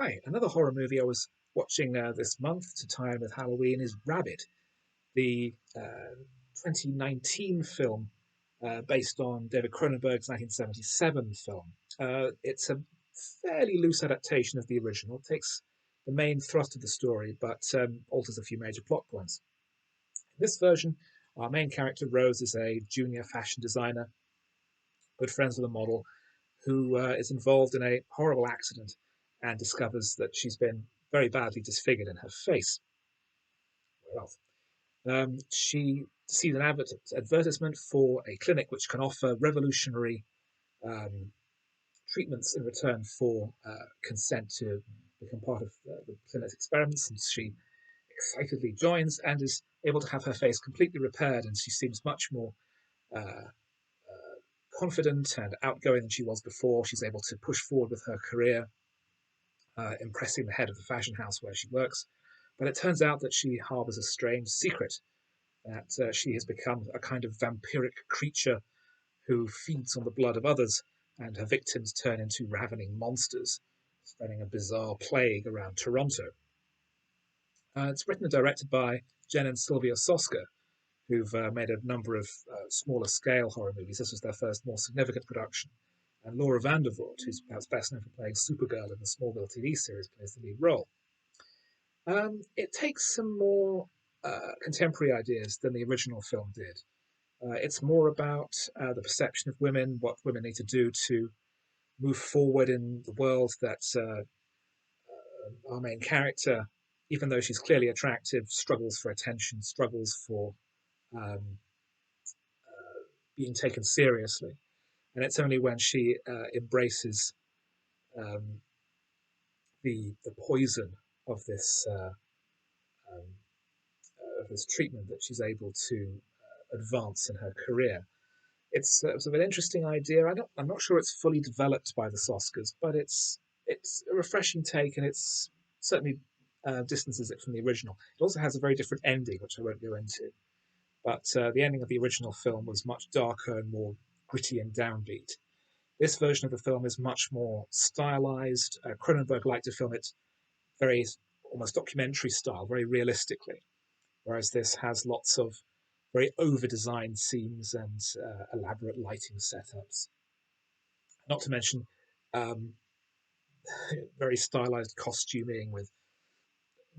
Hi, another horror movie I was watching this month to tie in with Halloween is Rabid, the 2019 film based on David Cronenberg's 1977 film. It's a fairly loose adaptation of the original. It takes the main thrust of the story, but alters a few major plot points. In this version, our main character, Rose, is a junior fashion designer, good friends with a model, who is involved in a horrible accident and discovers that she's been very badly disfigured in her face. Well, she sees an advertisement for a clinic which can offer revolutionary um, treatments in return for consent to become part of the clinic's experiments. And she excitedly joins and is able to have her face completely repaired. And she seems much more uh, confident and outgoing than she was before. She's able to push forward with her career, impressing the head of the fashion house where she works. But it turns out that she harbors a strange secret, that she has become a kind of vampiric creature who feeds on the blood of others, and her victims turn into ravening monsters, spreading a bizarre plague around Toronto. It's written and directed by Jen and Sylvia Soska, who've made a number of smaller scale horror movies. This was their first more significant production. And Laura Vandervoort, who's perhaps best known for playing Supergirl in the Smallville TV series, plays the lead role. It takes some more contemporary ideas than the original film did. It's more about the perception of women, what women need to do to move forward in the world. That our main character, even though she's clearly attractive, struggles for attention, struggles for um, being taken seriously. And it's only when she embraces um, the poison of um, this treatment that she's able to advance in her career. It's an interesting idea. I'm not sure it's fully developed by the Soskas, but it's a refreshing take, and it's certainly distances it from the original. It also has a very different ending, which I won't go into. But the ending of the original film was much darker and more gritty and downbeat. This version of the film is much more stylized. Cronenberg liked to film it very almost documentary style, very realistically, whereas this has lots of very over-designed scenes and elaborate lighting setups. Not to mention um, very stylized costuming with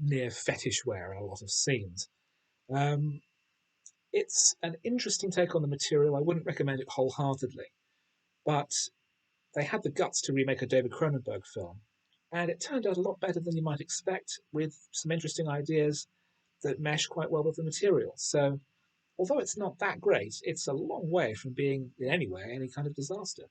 near fetish wear in a lot of scenes. Um, it's an interesting take on the material. I wouldn't recommend it wholeheartedly, but they had the guts to remake a David Cronenberg film, and it turned out a lot better than you might expect, with some interesting ideas that mesh quite well with the material. So, although it's not that great, it's a long way from being in any way any kind of disaster.